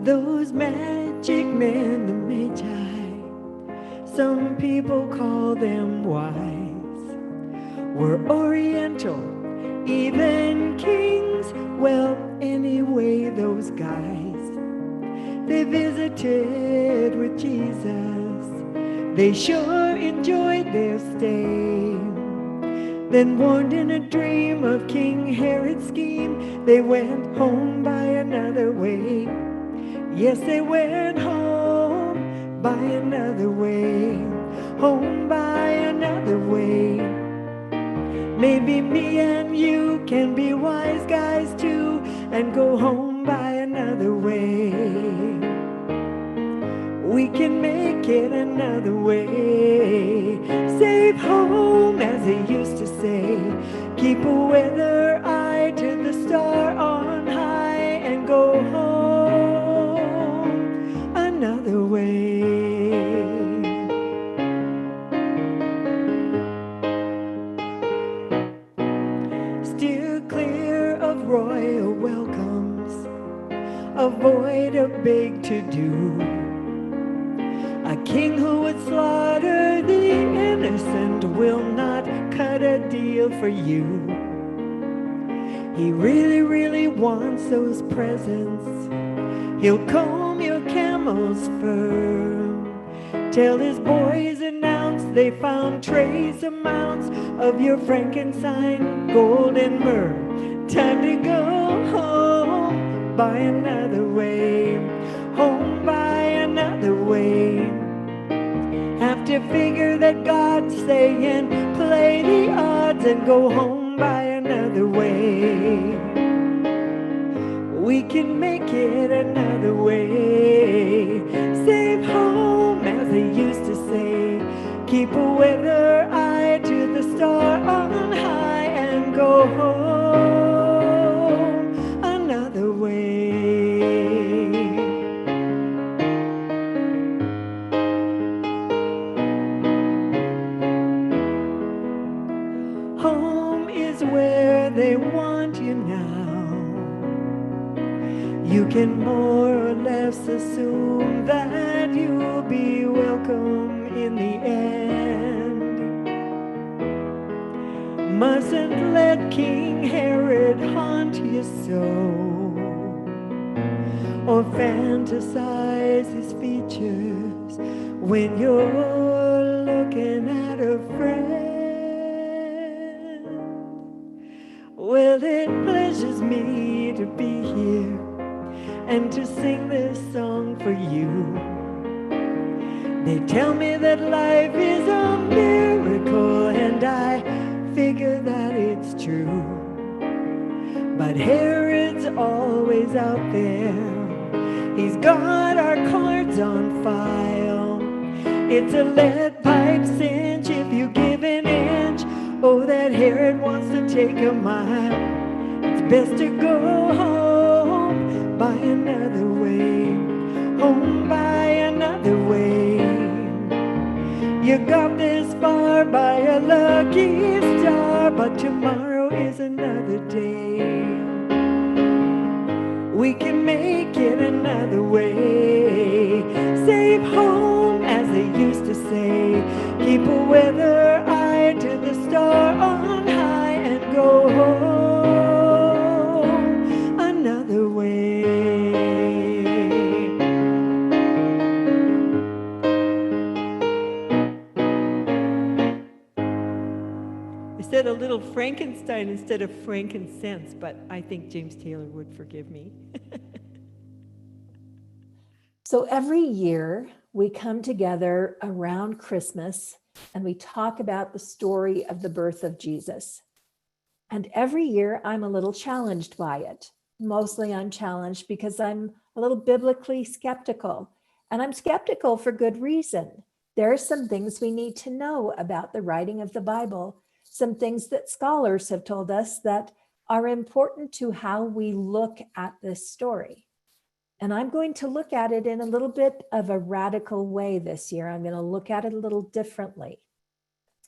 Those magic men, the Magi, some people call them wise, were Oriental, even kings. Well, anyway, those guys, they visited with Jesus. They sure enjoyed their stay. Then warned in a dream of King Herod's scheme, they went home by another way. Yes, they went home by another way, home by another way. Maybe me and you can be wise guys too and go home by another way. We can make it another way. Safe home, as they used to say. Keep a weather eye to the star on high and go home another way. Steer clear of royal welcomes. Avoid a big to-do. A king who would slaughter the innocent will not cut a deal for you. He really, really wants those presents. He'll comb your camel's fur. Tell his boys announce they found trace amounts of your frankincense, gold, and myrrh. Time to go home by another way. Home by another way. Have to figure that God's saying, play the odds and go home by another way. We can make it another way. Safe home, as they used to say. Keep a weather eye to the star on high and go home another way. Home is where they want you now. You can more or less assume that you'll be welcome in the end. Mustn't let King Herod haunt you so, or fantasize his features when you're looking at a friend. Well, it pleasures me to be here and to sing this song for you. They tell me that life is a miracle, and I figure that it's true. But Herod's always out there. He's got our cards on file. It's a lead pipe cinch if you give an inch. Oh, that Herod wants to take a mile. It's best to go home by another way. Home by another way. You got this far by a lucky star, but tomorrow is another day. We can make it another way. Safe home, as they used to say. Keep a weather eye to the star on high and go home another way. I said a little Frankenstein instead of frankincense, but I think James Taylor would forgive me. So every year we come together around Christmas and we talk about the story of the birth of Jesus. And every year I'm a little challenged by it. Mostly I'm challenged because I'm a little biblically skeptical. And I'm skeptical for good reason. There are some things we need to know about the writing of the Bible, some things that scholars have told us that are important to how we look at this story. And I'm going to look at it in a little bit of a radical way this year. I'm going to look at it a little differently.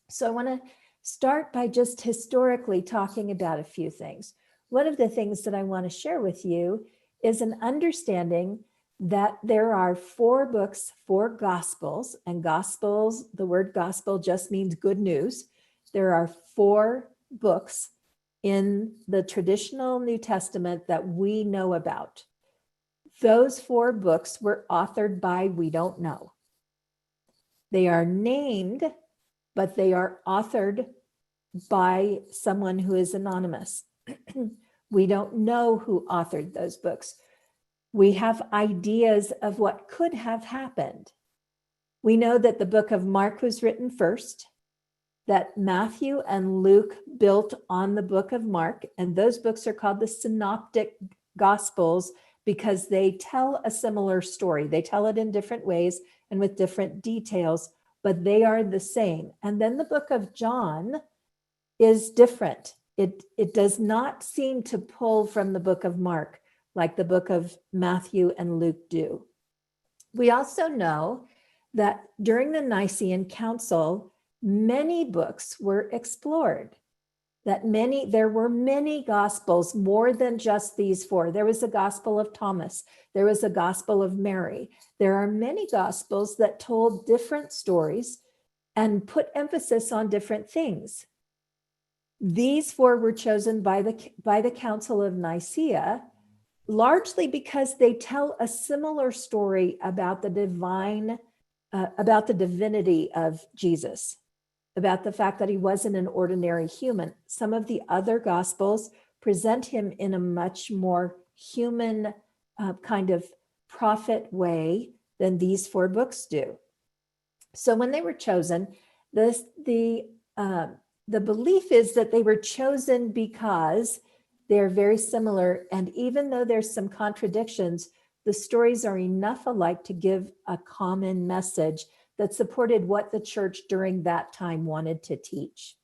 So I want to start by just historically talking about a few things. One of the things that I want to share with you is an understanding that there are 4 books, 4 gospels, and gospels, the word gospel just means good news. There are 4 books in the traditional New Testament that we know about. Those 4 books were authored by we don't know. They are named, but they are authored by someone who is anonymous. We don't know who authored those books. We have ideas of what could have happened. We know that the book of Mark was written first, that Matthew and Luke built on the book of Mark, and those books are called the Synoptic Gospels because they tell a similar story. They tell it in different ways and with different details, but they are the same. And then the book of John is different. It does not seem to pull from the book of Mark like the book of Matthew and Luke do. We also know that during the Nicene Council, many books were explored, that there were many gospels, more than just these 4. There was a gospel of Thomas. There was a gospel of Mary. There are many gospels that told different stories and put emphasis on different things. These 4 were chosen by the Council of Nicaea, largely because they tell a similar story about the divinity of Jesus, about the fact that he wasn't an ordinary human. Some of the other gospels present him in a much more human kind of prophet way than these 4 books do. So when they were chosen, the belief is that they were chosen because they're very similar. And even though there's some contradictions, the stories are enough alike to give a common message that supported what the church during that time wanted to teach.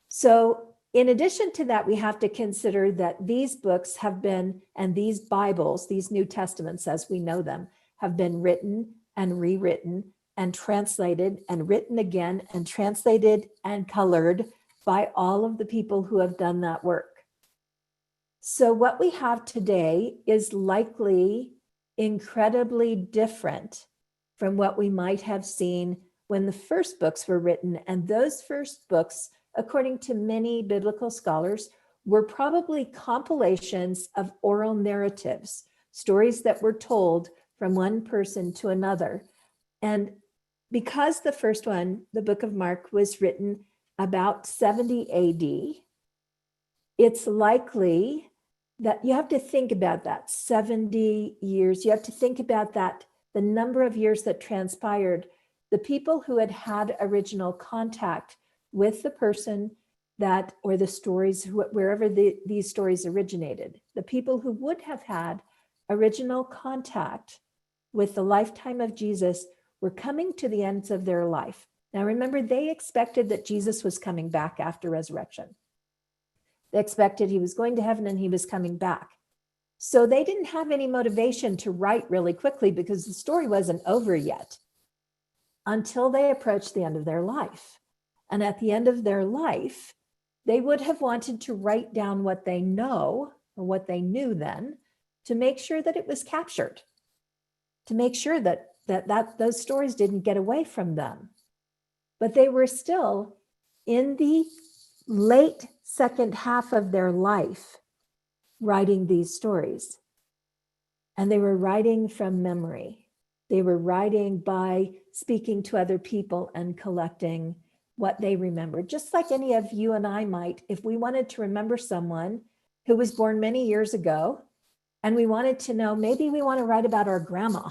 So in addition to that, we have to consider that these books have been, and these Bibles, these New Testaments as we know them, have been written and rewritten and translated and written again and translated and colored by all of the people who have done that work. So what we have today is likely incredibly different from what we might have seen when the first books were written. And those first books, according to many biblical scholars, were probably compilations of oral narratives, stories that were told from one person to another. And because the first one, the book of Mark, was written about 70 AD, it's likely that you have to think about that 70 years. You have to think about that, the number of years that transpired. The people who had original contact with the person that, or the stories, wherever these stories originated, the people who would have had original contact with the lifetime of Jesus were coming to the ends of their life. Now remember, they expected that Jesus was coming back after resurrection. They expected he was going to heaven and he was coming back. So they didn't have any motivation to write really quickly because the story wasn't over yet until they approached the end of their life. And at the end of their life, they would have wanted to write down what they know or what they knew then to make sure that it was captured, to make sure that those stories didn't get away from them. But they were still in the late second half of their life writing these stories. And they were writing from memory. They were writing by speaking to other people and collecting what they remembered. Just like any of you and I might, if we wanted to remember someone who was born many years ago, and we wanted to know, maybe we want to write about our grandma.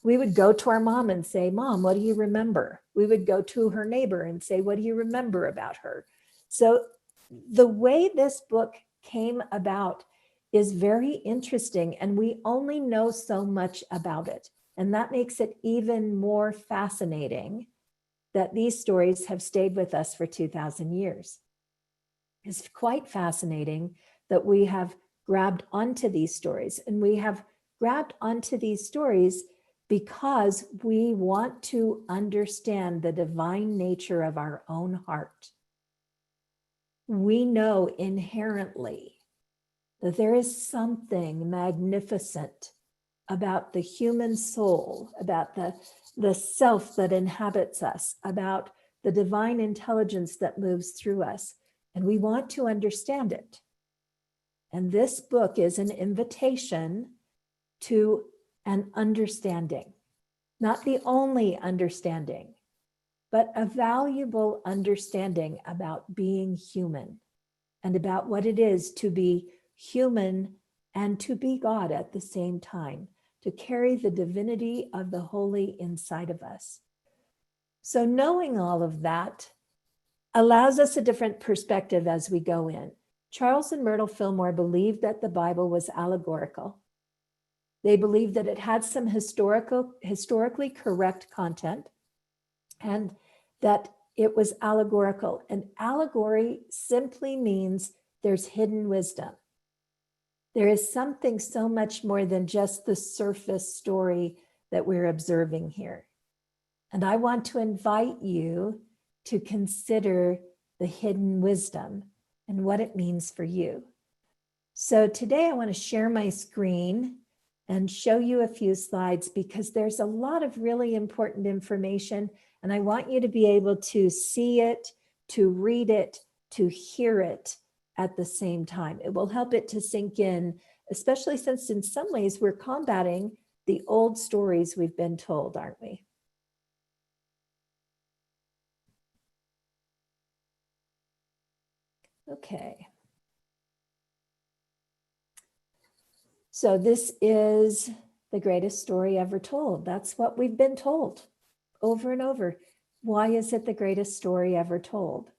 We would go to our mom and say, Mom, what do you remember? We would go to her neighbor and say, what do you remember about her? So the way this book came about is very interesting, and we only know so much about it. And that makes it even more fascinating that these stories have stayed with us for 2,000 years. It's quite fascinating that we have grabbed onto these stories, and we have grabbed onto these stories because we want to understand the divine nature of our own heart. We know inherently that there is something magnificent about the human soul, about the self that inhabits us, about the divine intelligence that moves through us. And we want to understand it. And this book is an invitation to an understanding, not the only understanding, but a valuable understanding about being human and about what it is to be human and to be God at the same time, to carry the divinity of the holy inside of us. So knowing all of that allows us a different perspective as we go in. Charles and Myrtle Fillmore believed that the Bible was allegorical. They believed that it had some historically correct content and that it was allegorical. And allegory simply means there's hidden wisdom. There is something so much more than just the surface story that we're observing here. And I want to invite you to consider the hidden wisdom and what it means for you. So today I want to share my screen and show you a few slides because there's a lot of really important information and I want you to be able to see it, to read it, to hear it at the same time. It will help it to sink in, especially since in some ways we're combating the old stories we've been told, aren't we? Okay. So this is the greatest story ever told. That's what we've been told over and over. Why is it the greatest story ever told?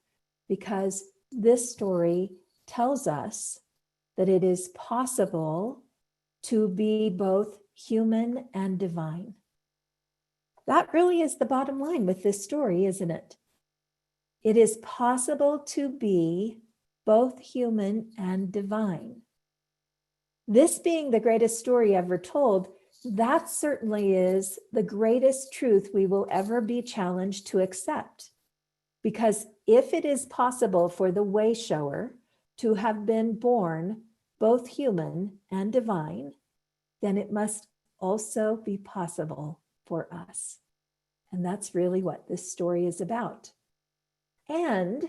Because this story tells us that it is possible to be both human and divine. That really is the bottom line with this story, isn't it? It is possible to be both human and divine. This being the greatest story ever told, that certainly is the greatest truth we will ever be challenged to accept. Because if it is possible for the way shower to have been born both human and divine, then it must also be possible for us. And that's really what this story is about. And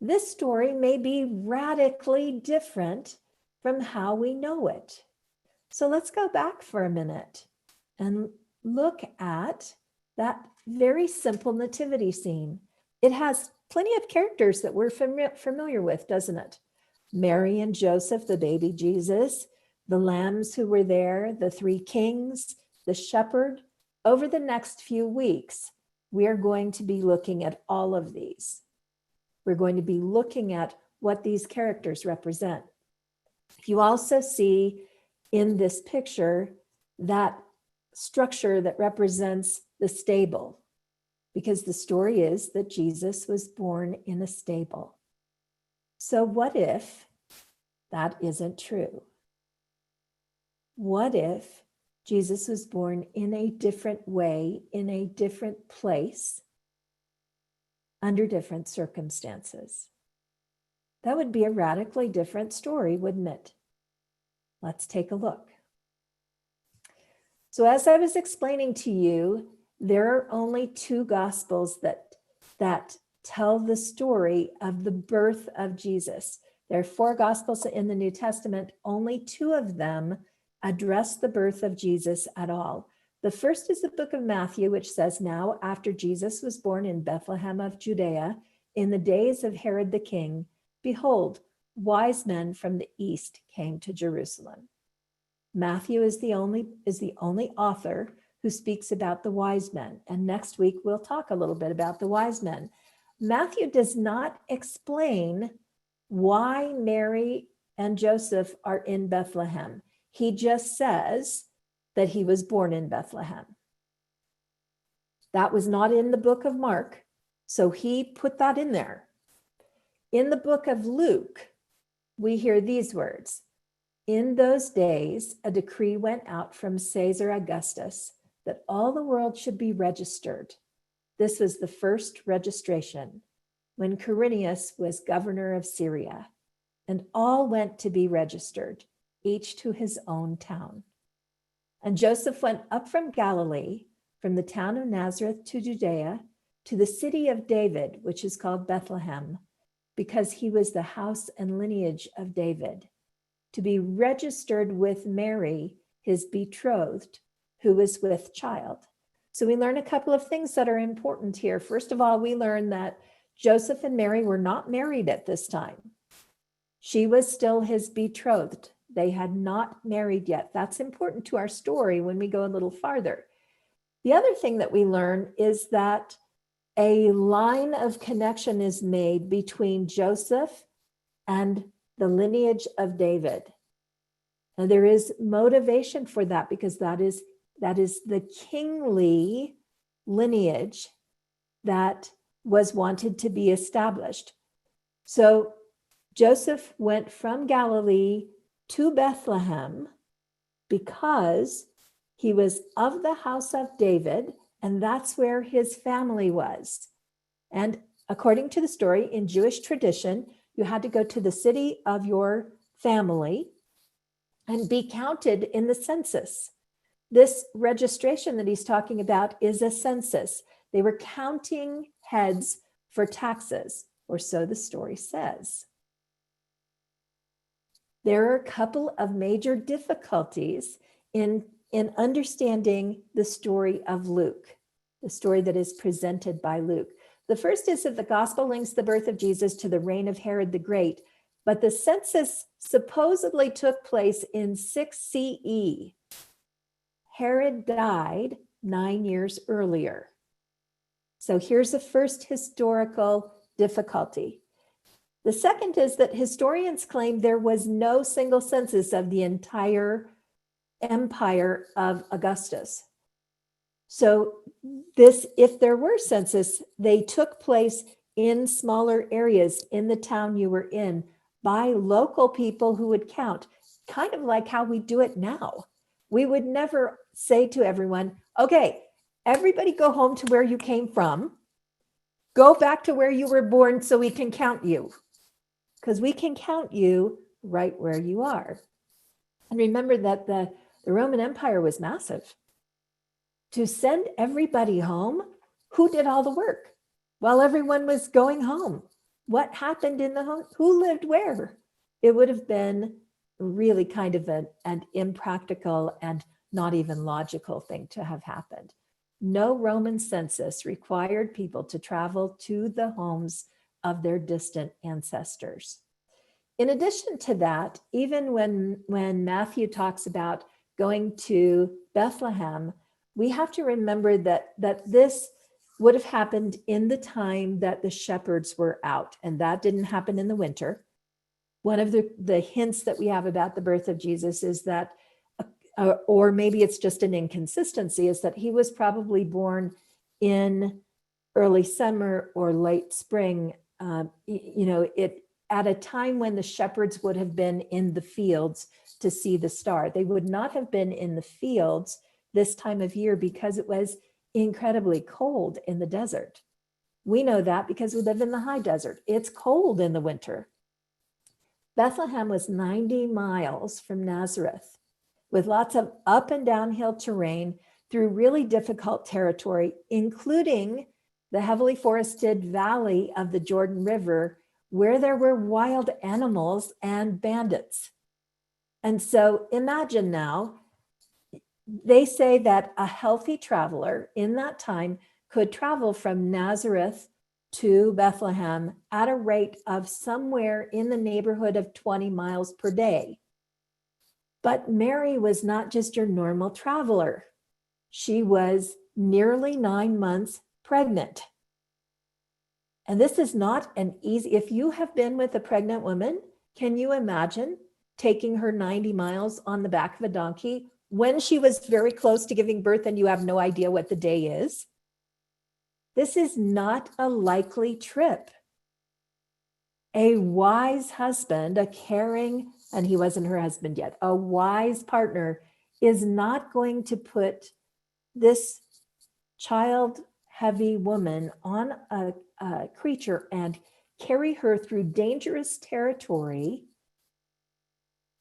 this story may be radically different from how we know it. So let's go back for a minute and look at that very simple nativity scene. It has plenty of characters that we're familiar with, doesn't it? Mary and Joseph, the baby Jesus, the lambs who were there, the three kings, the shepherd. Over the next few weeks, we are going to be looking at all of these. We're going to be looking at what these characters represent. You also see in this picture that structure that represents the stable, because the story is that Jesus was born in a stable. So what if that isn't true? What if Jesus was born in a different way, in a different place, under different circumstances? That would be a radically different story, wouldn't it? Let's take a look. So as I was explaining to you, there are only two Gospels that tell the story of the birth of Jesus. There are four Gospels in the New Testament. Only two of them address the birth of Jesus at all. The first is the book of Matthew, which says, "Now after Jesus was born in Bethlehem of Judea, in the days of Herod the king, behold, wise men from the east came to Jerusalem." Matthew is the only author who speaks about the wise men. And next week, we'll talk a little bit about the wise men. Matthew does not explain why Mary and Joseph are in Bethlehem. He just says that he was born in Bethlehem. That was not in the book of Mark, so he put that in there. In the book of Luke, we hear these words. In those days, a decree went out from Caesar Augustus that all the world should be registered. This was the first registration when Quirinius was governor of Syria, and all went to be registered, each to his own town. And Joseph went up from Galilee, from the town of Nazareth to Judea, to the city of David, which is called Bethlehem, because he was the house and lineage of David, to be registered with Mary, his betrothed, who was with child. So we learn a couple of things that are important here. First of all, we learn that Joseph and Mary were not married at this time. She was still his betrothed. They had not married yet. That's important to our story when we go a little farther. The other thing that we learn is that a line of connection is made between Joseph and the lineage of David. And there is motivation for that because that is the kingly lineage that was wanted to be established. So Joseph went from Galilee to Bethlehem because he was of the house of David, and that's where his family was. And according to the story, in Jewish tradition, you had to go to the city of your family and be counted in the census. This registration that he's talking about is a census. They were counting heads for taxes, or so the story says. There are a couple of major difficulties in understanding the story of Luke, the story that is presented by Luke. The first is that the gospel links the birth of Jesus to the reign of Herod the Great, but the census supposedly took place in 6 CE. Herod died 9 years earlier. So here's the first historical difficulty. The second is that historians claim there was no single census of the entire empire of Augustus. So if there were census, they took place in smaller areas in the town you were in by local people who would count, kind of like how we do it now. We would never say to everyone, okay, everybody go home to where you came from, go back to where you were born so we can count you, because we can count you right where you are. And remember that the Roman Empire was massive. To send everybody home, who did all the work while everyone was going home? What happened in the home? Who lived where? It would have been really kind of an impractical and not even logical thing to have happened. No Roman census required people to travel to the homes of their distant ancestors. In addition to that, even when Matthew talks about going to Bethlehem, we have to remember that this would have happened in the time that the shepherds were out, and that didn't happen in the winter. One of the hints that we have about the birth of Jesus is that, or maybe it's just an inconsistency, is that he was probably born in early summer or late spring, at a time when the shepherds would have been in the fields to see the star. They would not have been in the fields this time of year because it was incredibly cold in the desert. We know that because we live in the high desert. It's cold in the winter. Bethlehem was 90 miles from Nazareth, with lots of up and downhill terrain through really difficult territory, including the heavily forested valley of the Jordan River, where there were wild animals and bandits. And so imagine now, they say that a healthy traveler in that time could travel from Nazareth to Bethlehem at a rate of somewhere in the neighborhood of 20 miles per day. But Mary was not just your normal traveler. She was nearly 9 months pregnant. And this is not an easy, if you have been with a pregnant woman, can you imagine taking her 90 miles on the back of a donkey when she was very close to giving birth and you have no idea what the day is? This is not a likely trip. A wise husband, a caring, and he wasn't her husband yet, a wise partner is not going to put this child-heavy woman on a creature and carry her through dangerous territory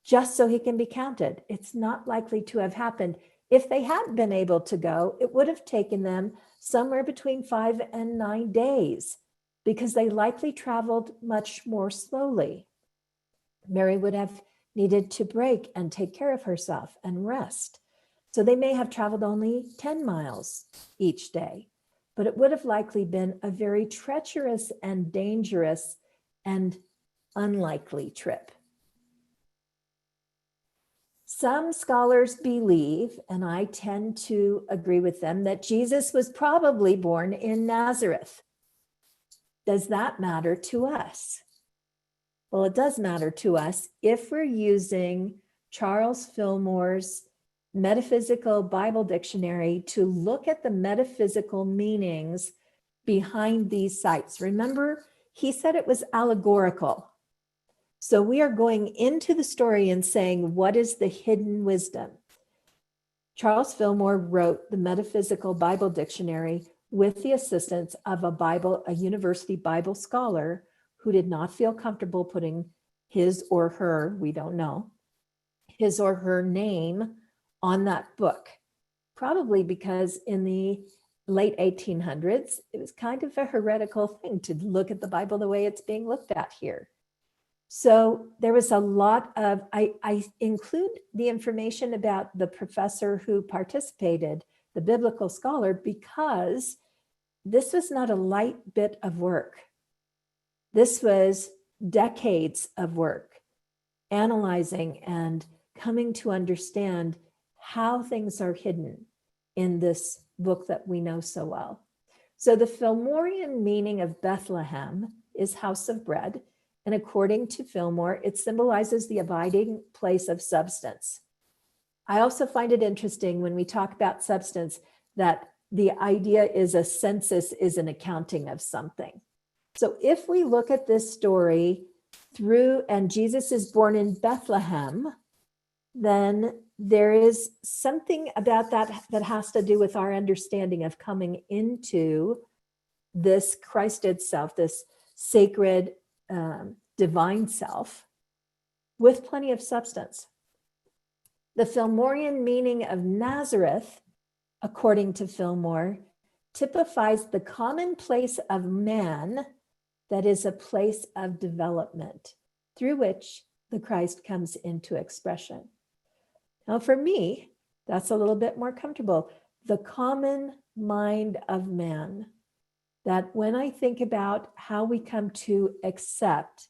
just so he can be counted. It's not likely to have happened. If they had been able to go, it would have taken them somewhere between 5 and 9 days because they likely traveled much more slowly. Mary would have needed to break and take care of herself and rest. So they may have traveled only 10 miles each day, but it would have likely been a very treacherous and dangerous and unlikely trip. Some scholars believe, and I tend to agree with them, that Jesus was probably born in Nazareth. Does that matter to us? Well, it does matter to us if we're using Charles Fillmore's Metaphysical Bible Dictionary to look at the metaphysical meanings behind these sites. Remember, he said it was allegorical. So we are going into the story and saying, what is the hidden wisdom? Charles Fillmore wrote the Metaphysical Bible Dictionary with the assistance of a university Bible scholar who did not feel comfortable putting his or her, we don't know, his or her name on that book, probably because in the late 1800s, it was kind of a heretical thing to look at the Bible the way it's being looked at here. So there was a lot of, I include the information about the professor who participated, the biblical scholar, because this was not a light bit of work. This was decades of work, analyzing and coming to understand how things are hidden in this book that we know so well. So the Filmorian meaning of Bethlehem is house of bread. And according to Fillmore, it symbolizes the abiding place of substance. I also find it interesting when we talk about substance that the idea is a census is an accounting of something. So if we look at this story through, and Jesus is born in Bethlehem, then there is something about that that has to do with our understanding of coming into this Christ itself, this sacred divine self with plenty of substance. The Filmorian meaning of Nazareth, according to Fillmore, typifies the common place of man that is a place of development through which the Christ comes into expression. Now, for me, that's a little bit more comfortable. The common mind of man, that when I think about how we come to accept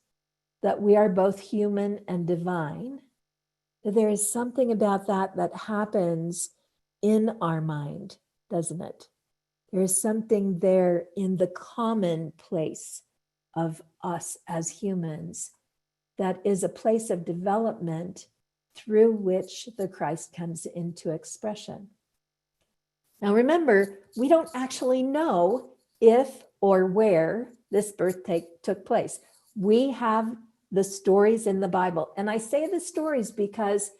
that we are both human and divine, that there is something about that that happens in our mind, doesn't it? There is something there in the common place of us as humans that is a place of development through which the Christ comes into expression. Now remember, we don't actually know if or where this birth took place. We have the stories in the Bible. And I say the stories because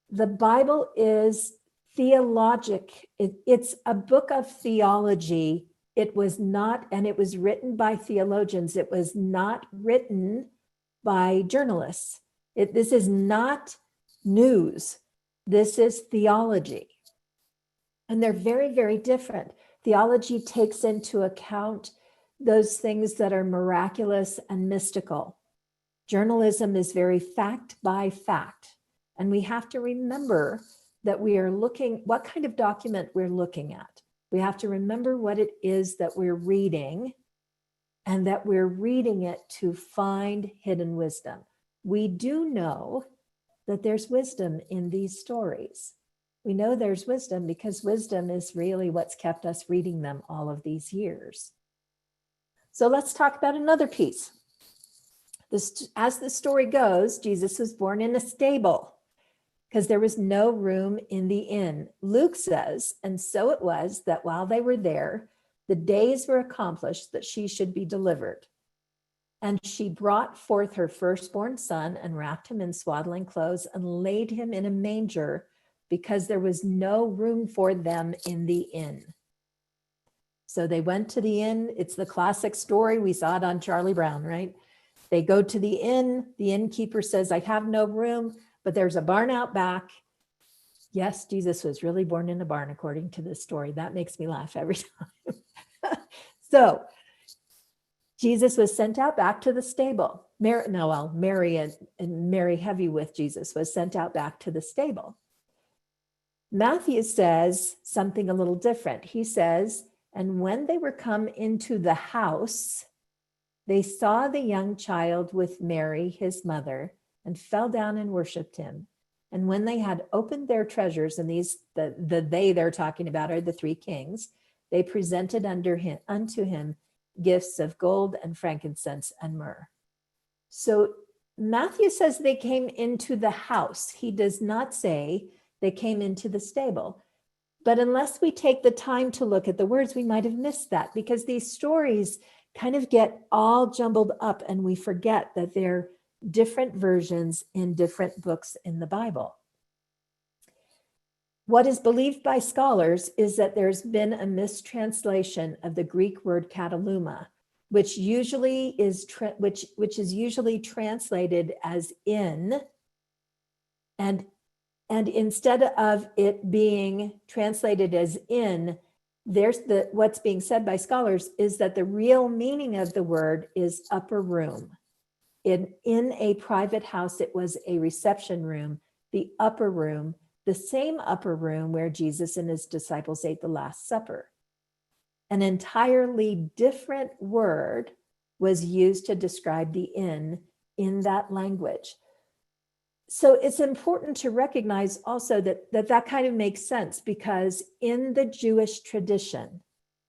the Bible is theologic. It's a book of theology. It was not, and it was written by theologians. It was not written by journalists. This is not news. This is theology. And they're very, very different. Theology takes into account those things that are miraculous and mystical. Journalism is very fact by fact. And we have to remember that we are looking, what kind of document we're looking at. We have to remember what it is that we're reading, and that we're reading it to find hidden wisdom. We do know that there's wisdom in these stories. We know there's wisdom because wisdom is really what's kept us reading them all of these years. So let's talk about another piece. As the story goes, Jesus was born in a stable because there was no room in the inn. Luke says, and so it was that while they were there, the days were accomplished that she should be delivered. And she brought forth her firstborn son and wrapped him in swaddling clothes and laid him in a manger because there was no room for them in the inn. So they went to the inn. It's the classic story. We saw it on Charlie Brown, right? They go to the inn. The innkeeper says, I have no room, but there's a barn out back. Yes, Jesus was really born in a barn, according to this story. That makes me laugh every time. So Jesus was sent out back to the stable. Mary and Mary heavy with Jesus was sent out back to the stable. Matthew says something a little different. He says, and when they were come into the house, they saw the young child with Mary, his mother, and fell down and worshiped him. And when they had opened their treasures, and the they they're talking about are the three kings, they presented unto him gifts of gold and frankincense and myrrh. So Matthew says they came into the house. He does not say they came into the stable. But unless we take the time to look at the words, we might have missed that, because these stories kind of get all jumbled up and we forget that they're different versions in different books in the Bible. What is believed by scholars is that there's been a mistranslation of the Greek word kataluma, which is usually translated as in, and instead of it being translated as in, what's being said by scholars is that the real meaning of the word is upper room. In a private house, it was a reception room, the upper room, the same upper room where Jesus and his disciples ate the Last Supper. An entirely different word was used to describe the inn in that language. So it's important to recognize also that kind of makes sense, because in the Jewish tradition,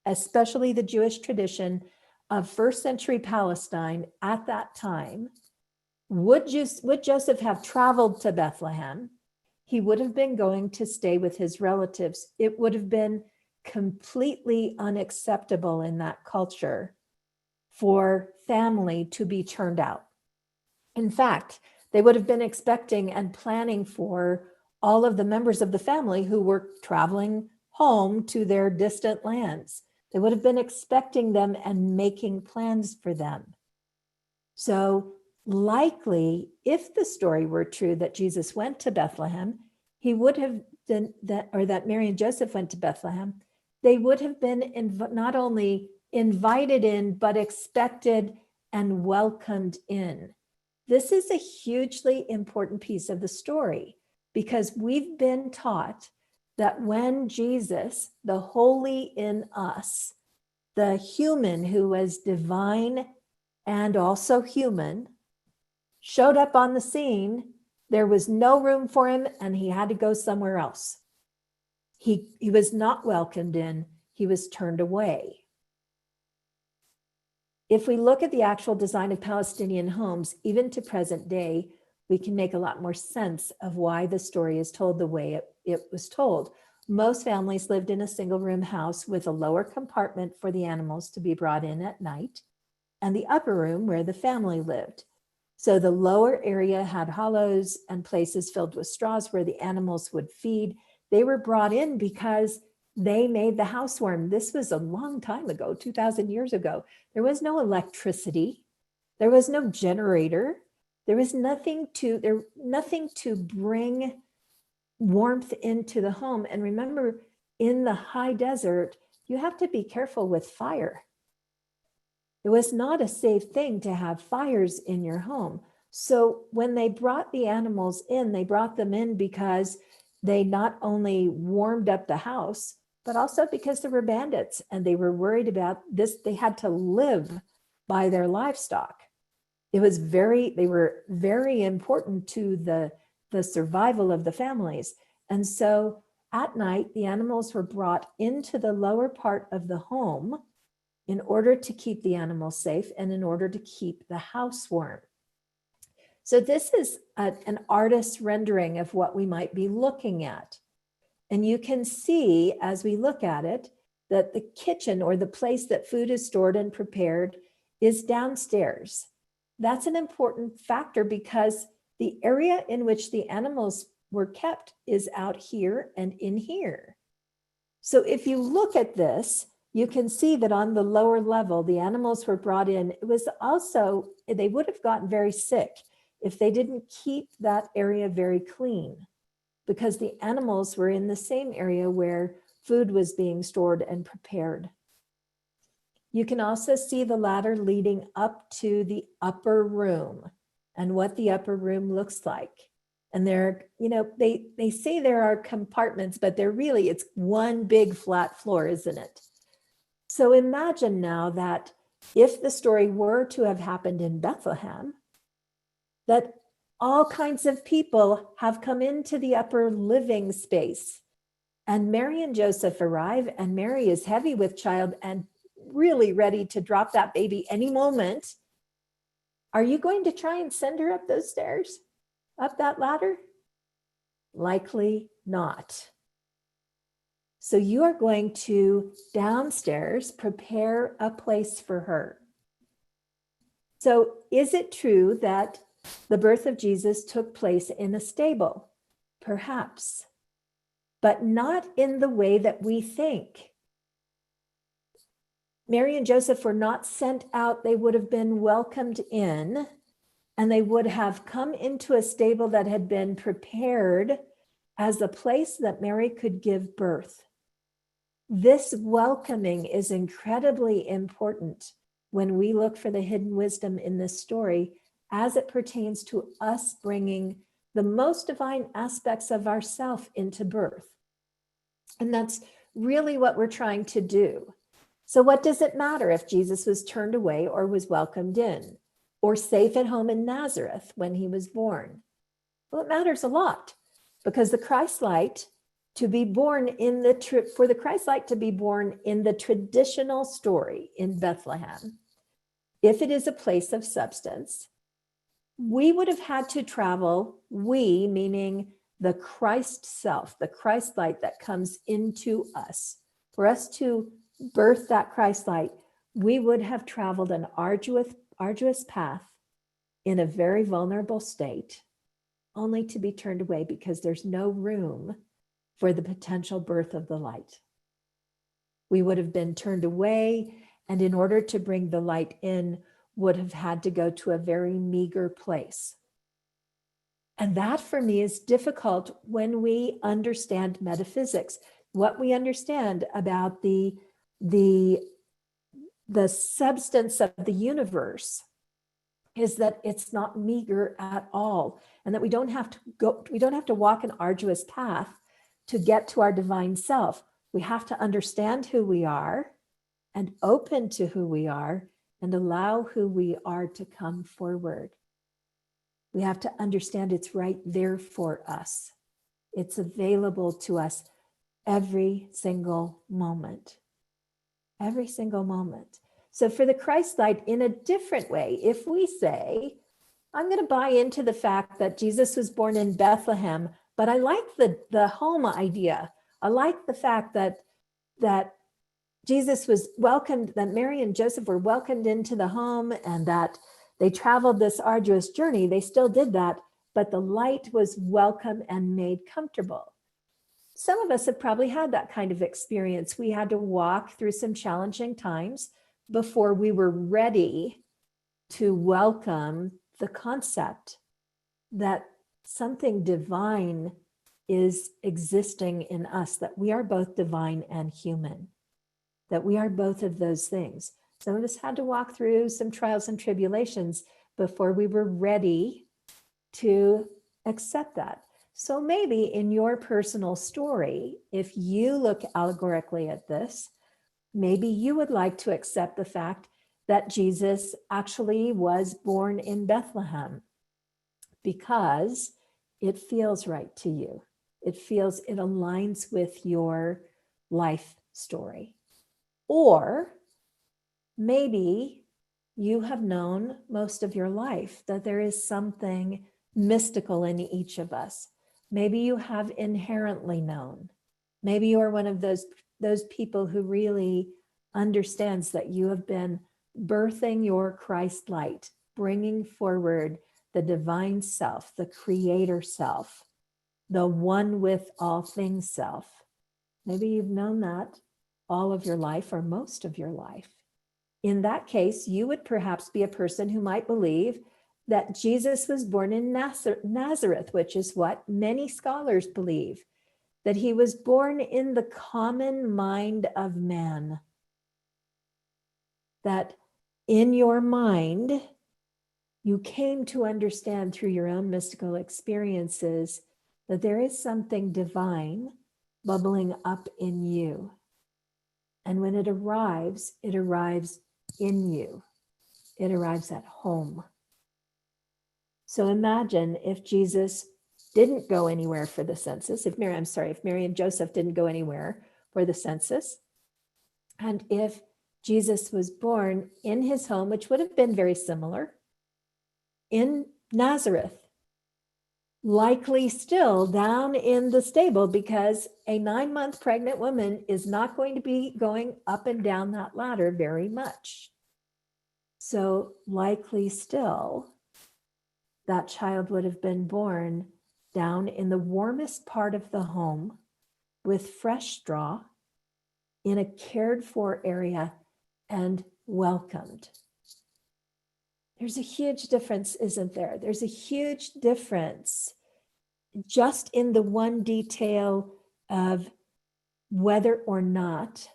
especially the Jewish tradition of first century Palestine at that time, would Joseph have traveled to Bethlehem? He would have been going to stay with his relatives. It would have been completely unacceptable in that culture for family to be turned out. In fact, they would have been expecting and planning for all of the members of the family who were traveling home to their distant lands. They would have been expecting them and making plans for them. So likely, if the story were true that Jesus went to Bethlehem, he would have been that Mary and Joseph went to Bethlehem, they would have been not only invited in, but expected and welcomed in. This is a hugely important piece of the story, because we've been taught that when Jesus, the holy in us, the human who was divine and also human, showed up on the scene, there was no room for him and he had to go somewhere else. He was not welcomed in, he was turned away. If we look at the actual design of Palestinian homes, even to present day, we can make a lot more sense of why the story is told the way it was told. Most families lived in a single room house with a lower compartment for the animals to be brought in at night, and the upper room where the family lived. So the lower area had hollows and places filled with straws where the animals would feed. They were brought in because they made the house warm. This was a long time ago, 2,000 years ago. There was no electricity. There was no generator. There was nothing to bring warmth into the home. And remember, in the high desert, you have to be careful with fire. It was not a safe thing to have fires in your home. So when they brought the animals in, they brought them in because they not only warmed up the house, but also because there were bandits and they were worried about this. They had to live by their livestock. They were very important to the survival of the families. And so at night, the animals were brought into the lower part of the home in order to keep the animals safe and in order to keep the house warm. So this is an artist's rendering of what we might be looking at. And you can see as we look at it that the kitchen, or the place that food is stored and prepared, is downstairs. That's an important factor because the area in which the animals were kept is out here and in here. So if you look at this, you can see that on the lower level, the animals were brought in. It was also, they would have gotten very sick if they didn't keep that area very clean, because the animals were in the same area where food was being stored and prepared. You can also see the ladder leading up to the upper room and what the upper room looks like. And there, they say there are compartments, but it's one big flat floor, isn't it? So imagine now that if the story were to have happened in Bethlehem, that all kinds of people have come into the upper living space. And Mary and Joseph arrive, and Mary is heavy with child and really ready to drop that baby any moment. Are you going to try and send her up those stairs, up that ladder? Likely not. So you are going to downstairs prepare a place for her. So is it true that the birth of Jesus took place in a stable? Perhaps, but not in the way that we think. Mary and Joseph were not sent out. They would have been welcomed in, and they would have come into a stable that had been prepared as a place that Mary could give birth. This welcoming is incredibly important when we look for the hidden wisdom in this story as it pertains to us bringing the most divine aspects of ourself into birth. And that's really what we're trying to do. So what does it matter if Jesus was turned away or was welcomed in, or safe at home in Nazareth when he was born? Well, it matters a lot, because the Christ light to be born in for the Christ light to be born in the traditional story in Bethlehem, if it is a place of substance, we would have had to travel, we meaning the Christ self, the Christ light that comes into us. For us to birth that Christ light, we would have traveled an arduous path in a very vulnerable state, only to be turned away because there's no room for the potential birth of the light. We would have been turned away, and in order to bring the light in, would have had to go to a very meager place. And that for me is difficult when we understand metaphysics, what we understand about the substance of the universe is that it's not meager at all, and that we don't have to walk an arduous path to get to our divine self. We have to understand who we are and open to who we are and allow who we are to come forward. We have to understand it's right there for us. It's available to us every single moment. Every single moment. So for the Christ light, in a different way, if we say, I'm going to buy into the fact that Jesus was born in Bethlehem, but I like the home idea. I like the fact that Jesus was welcomed, that Mary and Joseph were welcomed into the home, and that they traveled this arduous journey. They still did that, but the light was welcome and made comfortable. Some of us have probably had that kind of experience. We had to walk through some challenging times before we were ready to welcome the concept that something divine is existing in us, that we are both divine and human, that we are both of those things. Some of us had to walk through some trials and tribulations before we were ready to accept that. So maybe in your personal story, if you look allegorically at this, maybe you would like to accept the fact that Jesus actually was born in Bethlehem because it feels right to you. It aligns with your life story. Or maybe you have known most of your life that there is something mystical in each of us. Maybe you have inherently known. Maybe you are one of those people who really understands that you have been birthing your Christ light, bringing forward the divine self, the creator self, the one with all things self. Maybe you've known that all of your life or most of your life. In that case, you would perhaps be a person who might believe that Jesus was born in Nazareth, which is what many scholars believe, that he was born in the common mind of man. That in your mind, you came to understand through your own mystical experiences that there is something divine bubbling up in you. And when it arrives in you. It arrives at home. So imagine if Jesus didn't go anywhere for the census, if Mary and Joseph didn't go anywhere for the census, and if Jesus was born in his home, which would have been very similar, in Nazareth, likely still down in the stable, because a 9-month pregnant woman is not going to be going up and down that ladder very much. So likely still, that child would have been born down in the warmest part of the home with fresh straw in a cared for area and welcomed. There's a huge difference, isn't there? There's a huge difference just in the one detail of whether or not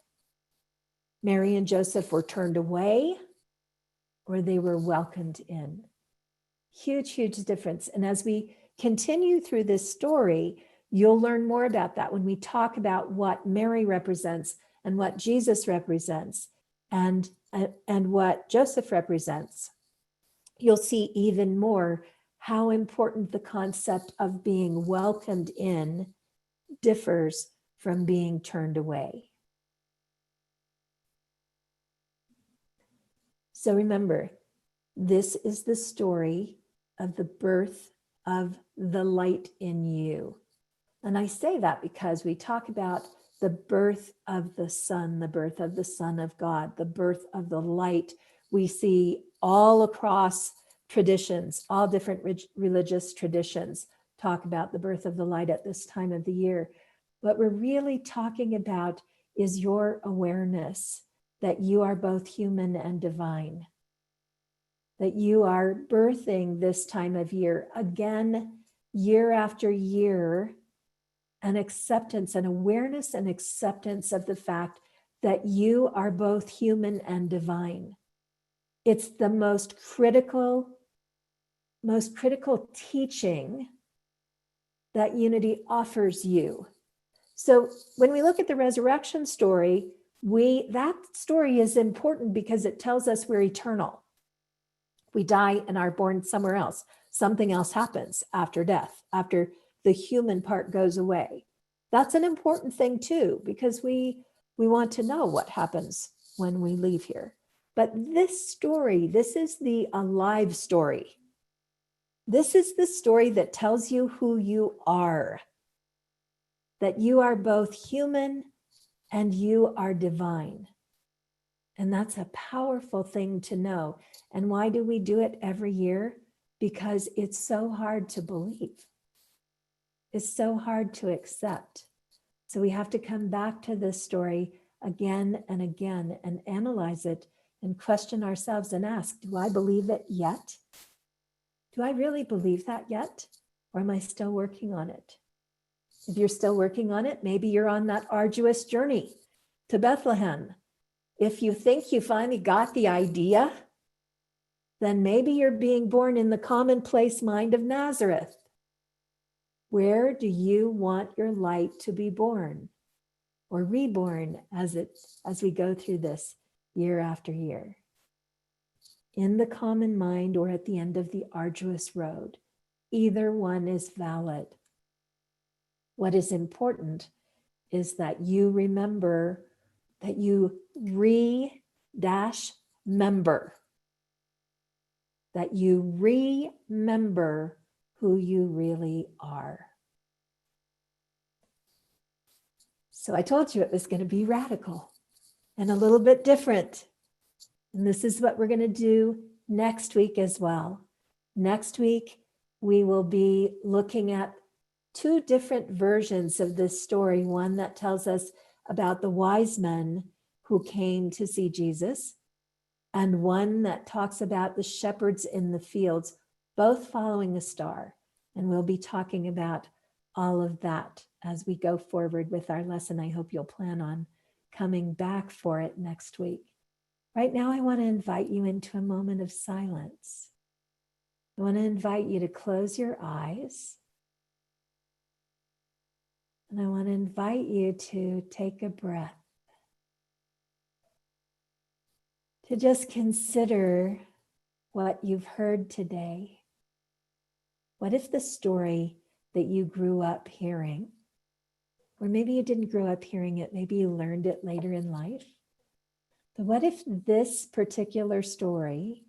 Mary and Joseph were turned away or they were welcomed in. Huge, huge difference. And as we continue through this story, you'll learn more about that when we talk about what Mary represents and what Jesus represents and what Joseph represents. You'll see even more how important the concept of being welcomed in differs from being turned away. So remember, this is the story of the birth of the light in you. And I say that because we talk about the birth of the Son, the birth of the Son of God, the birth of the light. We see all across traditions, all different religious traditions talk about the birth of the light at this time of the year. What we're really talking about is your awareness that you are both human and divine, that you are birthing this time of year, again, year after year, an acceptance, an awareness and acceptance of the fact that you are both human and divine. It's the most critical teaching that unity offers you. So when we look at the resurrection story, that story is important because it tells us we're eternal. We die and are born somewhere else. Something else happens after death, after the human part goes away. That's an important thing too, because we want to know what happens when we leave here. But this story, this is the alive story. This is the story that tells you who you are, that you are both human and you are divine. And that's a powerful thing to know. And why do we do it every year? Because it's so hard to believe. It's so hard to accept. So we have to come back to this story again and again and analyze it and question ourselves and ask, do I believe it yet? Do I really believe that yet? Or am I still working on it? If you're still working on it, maybe you're on that arduous journey to Bethlehem. If you think you finally got the idea, then maybe you're being born in the commonplace mind of Nazareth. Where do you want your light to be born or reborn as we go through this year after year? In the common mind or at the end of the arduous road? Either one is valid. What is important is that you remember, that you remember, that you remember who you really are. So I told you it was going to be radical and a little bit different. And this is what we're going to do next week as well. Next week, we will be looking at 2 different versions of this story. One that tells us about the wise men who came to see Jesus, and one that talks about the shepherds in the fields both following a star. And we'll be talking about all of that as we go forward with our lesson. I hope you'll plan on coming back for it next week. Right now, I want to invite you into a moment of silence. I want to invite you to close your eyes. And I want to invite you to take a breath, to just consider what you've heard today. What if the story that you grew up hearing, or maybe you didn't grow up hearing it, maybe you learned it later in life, but what if this particular story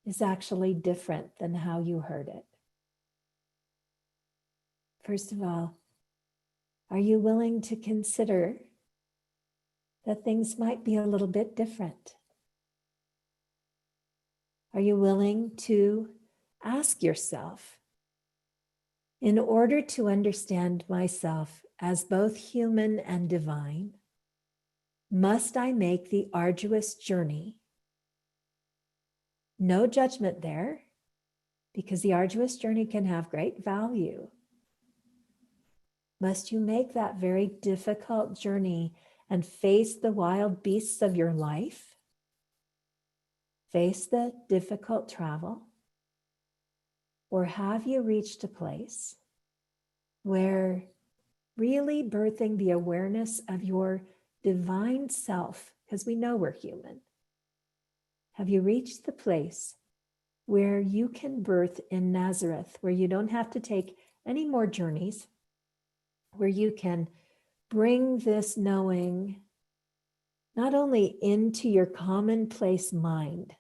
is actually different than how you heard it? First of all, are you willing to consider that things might be a little bit different? Are you willing to ask yourself, in order to understand myself as both human and divine, must I make the arduous journey? No judgment there, because the arduous journey can have great value. Must you make that very difficult journey and face the wild beasts of your life? Face the difficult travel? Or have you reached a place where really birthing the awareness of your divine self, because we know we're human, have you reached the place where you can birth in Nazareth, where you don't have to take any more journeys, where you can bring this knowing not only into your commonplace mind,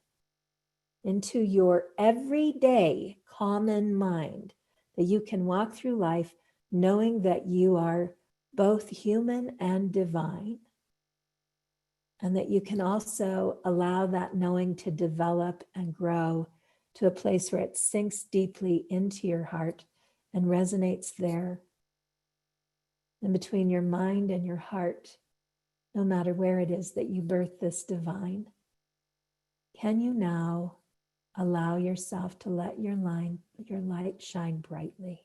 into your everyday common mind, that you can walk through life knowing that you are both human and divine, and that you can also allow that knowing to develop and grow to a place where it sinks deeply into your heart and resonates there. And between your mind and your heart, no matter where it is that you birth this divine, can you now allow yourself to let your light shine brightly,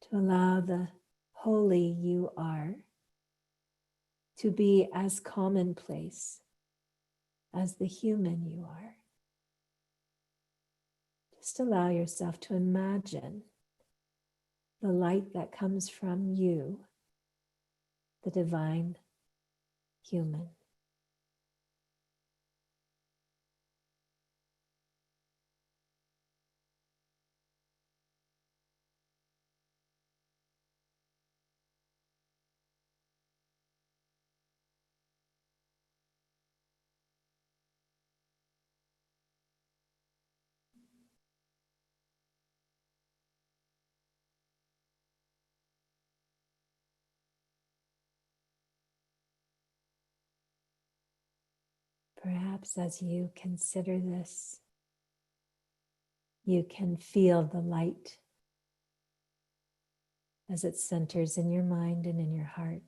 to allow the holy you are to be as commonplace as the human you are? Just allow yourself to imagine the light that comes from you, the divine human. Perhaps as you consider this, you can feel the light as it centers in your mind and in your heart.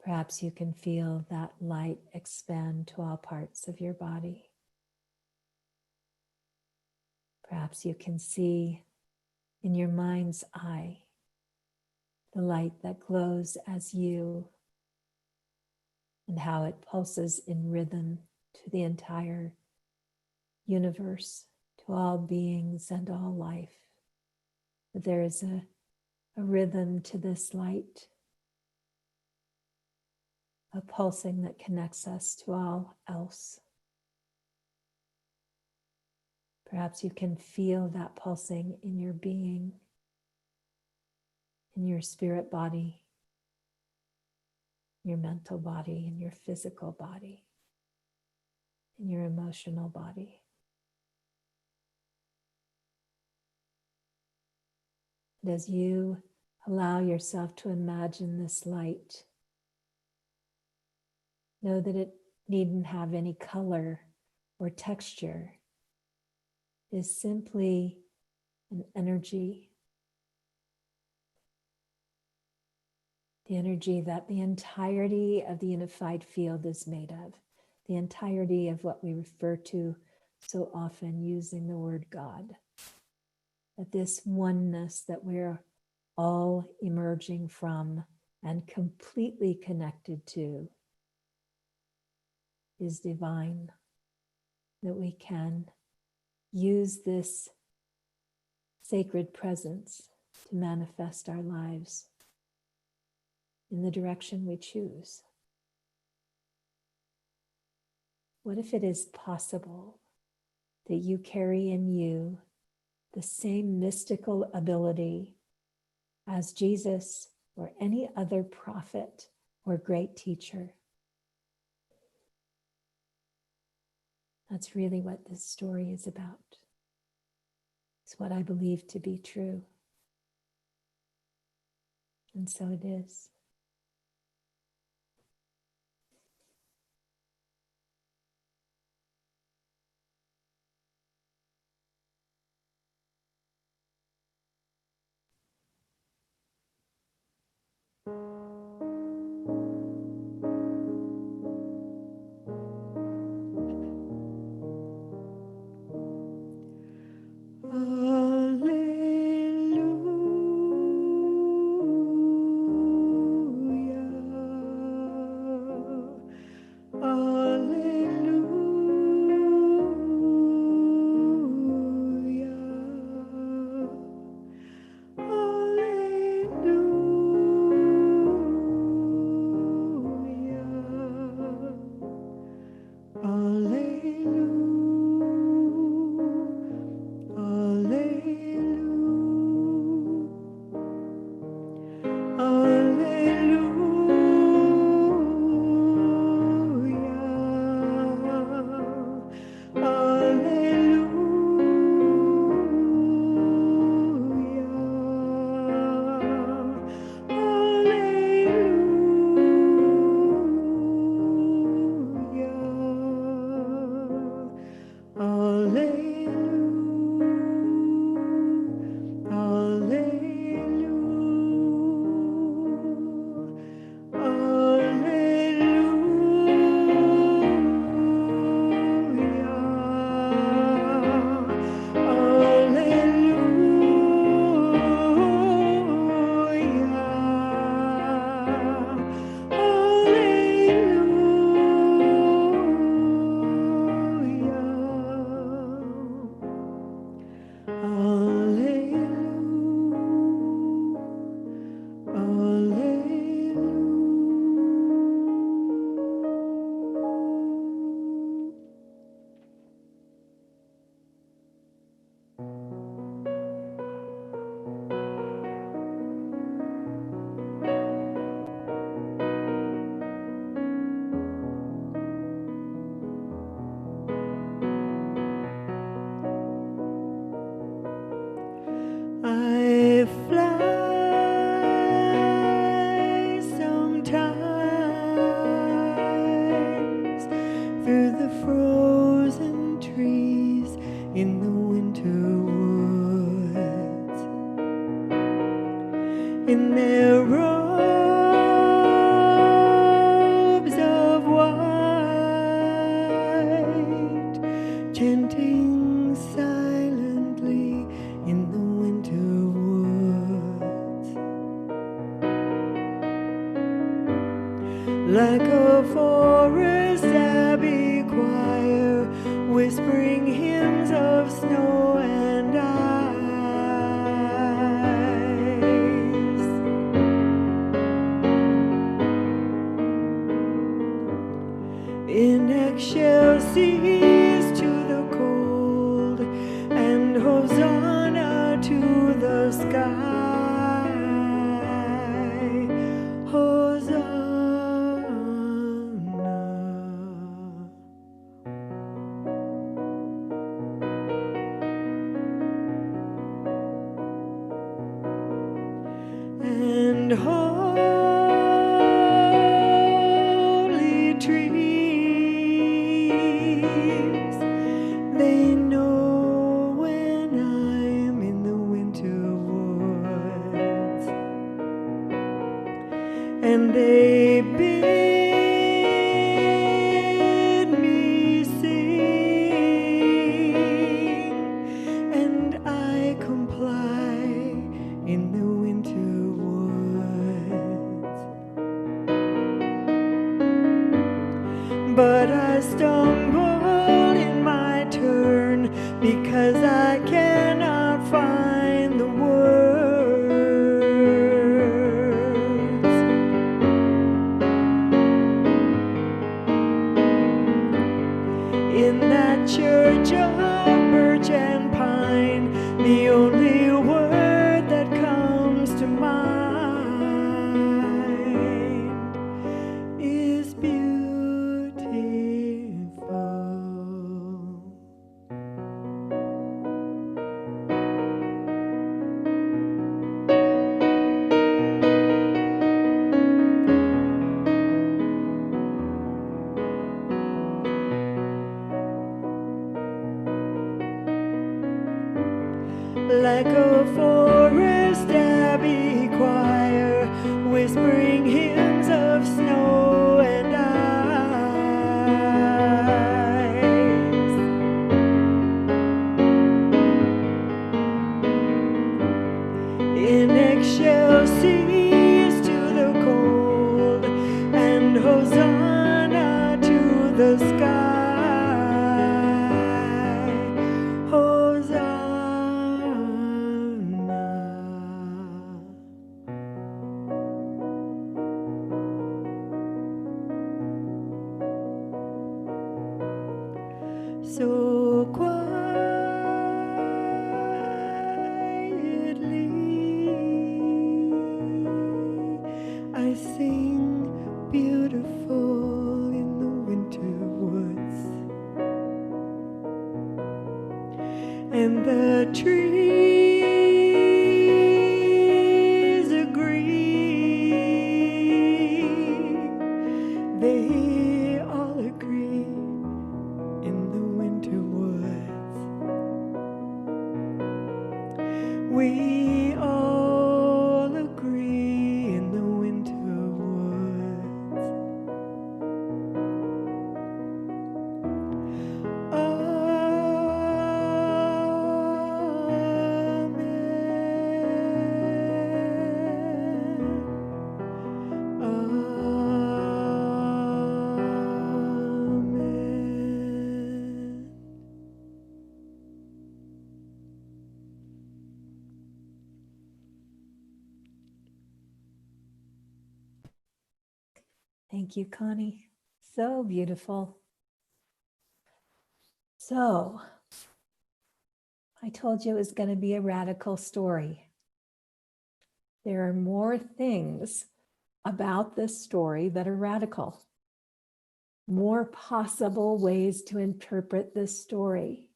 Perhaps you can feel that light expand to all parts of your body. Perhaps you can see in your mind's eye the light that glows as you, and how it pulses in rhythm to the entire universe, to all beings and all life. That there is a rhythm to this light, a pulsing that connects us to all else. Perhaps you can feel that pulsing in your being, in your spirit body, your mental body, in your physical body, in your emotional body. And as you allow yourself to imagine this light, know that it needn't have any color or texture. It is simply an energy, the energy that the entirety of the unified field is made of, the entirety of what we refer to so often using the word God. That this oneness that we're all emerging from and completely connected to is divine, that we can use this sacred presence to manifest our lives in the direction we choose. What if it is possible that you carry in you the same mystical ability as Jesus or any other prophet or great teacher? That's really what this story is about. It's what I believe to be true. And so it is. I fly sometimes through the frozen trees in the winter woods, in their robes of white, chanting silently in the winter woods, like a forest abbey choir, whispering hymns of snow and ice. In excelsis to the cold, and Hosanna to the sky. Hosanna. And holy trees, they know when I'm in the winter woods, and they bid me sing but I stumble in my turn because I cannot find the words. In that church of birch and pine, the only word that comes to mind is beautiful. Like a forest abbey choir, whispering hymns of snow and ice. In excelsis to the cold, and hosanna to the sky. Hosanna. So quietly I sing beautiful in the winter woods, and the trees agree. They all agree in the winter woods. We all agree in the winter woods. Amen. Thank you, Connie. So beautiful. So, I told you it was going to be a radical story. There are more things about this story that are radical, more possible ways to interpret this story.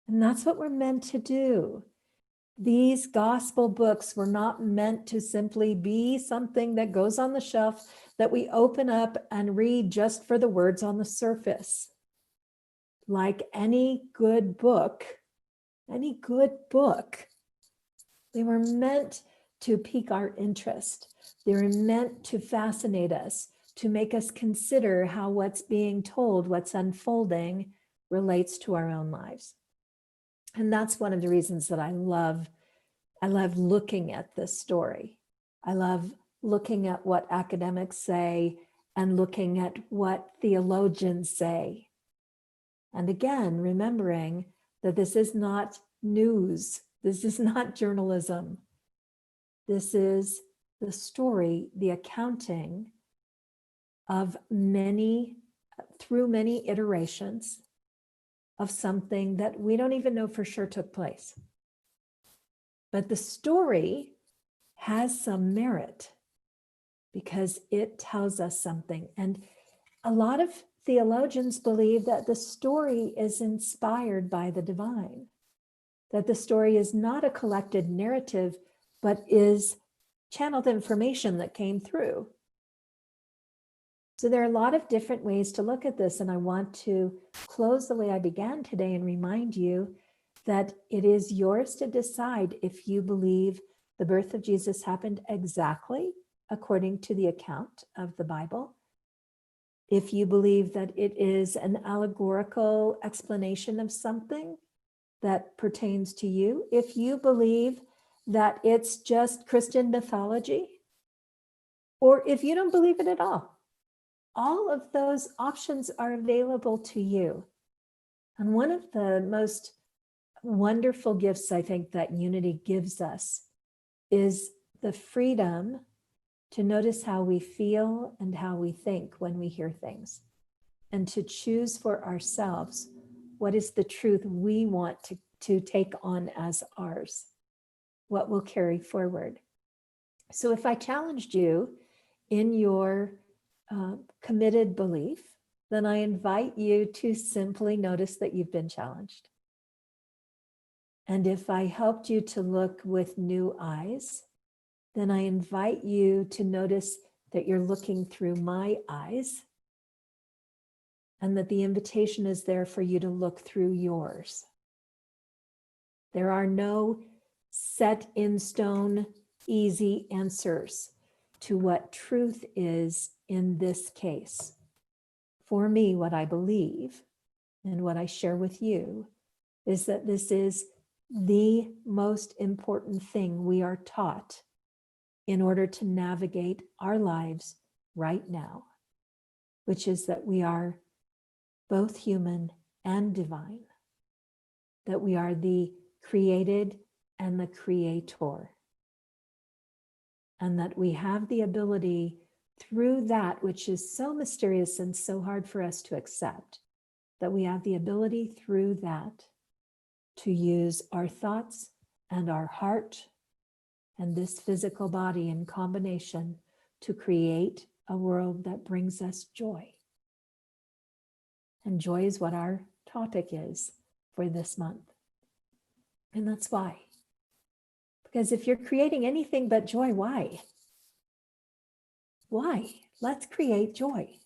And that's what we're meant to do. These gospel books were not meant to simply be something that goes on the shelf that we open up and read just for the words on the surface. Like any good book, they were meant to pique our interest. They were meant to fascinate us, to make us consider how what's being told, what's unfolding, relates to our own lives. And that's one of the reasons that I love looking at this story. I love looking at what academics say and looking at what theologians say. And again, remembering that this is not news. This is not journalism. This is the story, the accounting of through many iterations of something that we don't even know for sure took place. But the story has some merit because it tells us something. And a lot of theologians believe that the story is inspired by the divine, that the story is not a collected narrative, but is channeled information that came through. So there are a lot of different ways to look at this, and I want to close the way I began today and remind you that it is yours to decide if you believe the birth of Jesus happened exactly according to the account of the Bible, if you believe that it is an allegorical explanation of something that pertains to you, if you believe that it's just Christian mythology, or if you don't believe it at all. all of those options are available to you. And one of the most wonderful gifts I think that unity gives us is the freedom to notice how we feel and how we think when we hear things, and to choose for ourselves what is the truth we want to take on as ours, what will carry forward. So if I challenged you in your committed belief, then I invite you to simply notice that you've been challenged. And if I helped you to look with new eyes, then I invite you to notice that you're looking through my eyes, and that the invitation is there for you to look through yours. There are no set in stone, easy answers to what truth is in this case. For me, what I believe and what I share with you is that this is the most important thing we are taught in order to navigate our lives right now, which is that we are both human and divine, that we are the created and the creator, and that we have the ability through that which is so mysterious and so hard for us to accept, that we have the ability through that to use our thoughts and our heart and this physical body in combination to create a world that brings us joy. And joy is what our topic is for this month. And that's why. Because if you're creating anything but joy, why? Why? Let's create joy.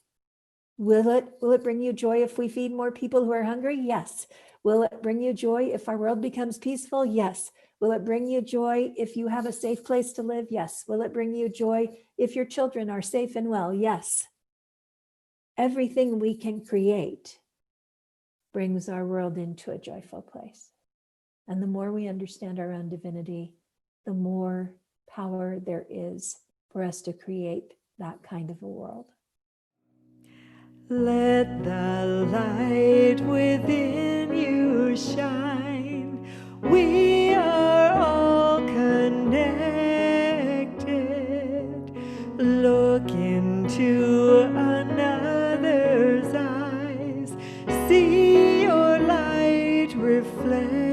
Will it bring you joy if we feed more people who are hungry? Yes. Will it bring you joy if our world becomes peaceful? Yes. Will it bring you joy if you have a safe place to live? Yes. Will it bring you joy if your children are safe and well? Yes. Everything we can create brings our world into a joyful place. And the more we understand our own divinity, the more power there is for us to create that kind of a world. Let the light within you shine. We are all connected. Look into another's eyes. See your light reflected.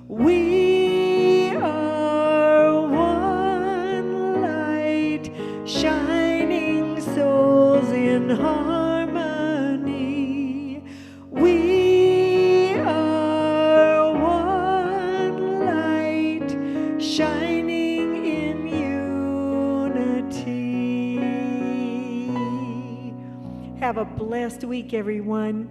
We are one light, shining souls in harmony. We are one light, shining in unity. Have a blessed week, everyone.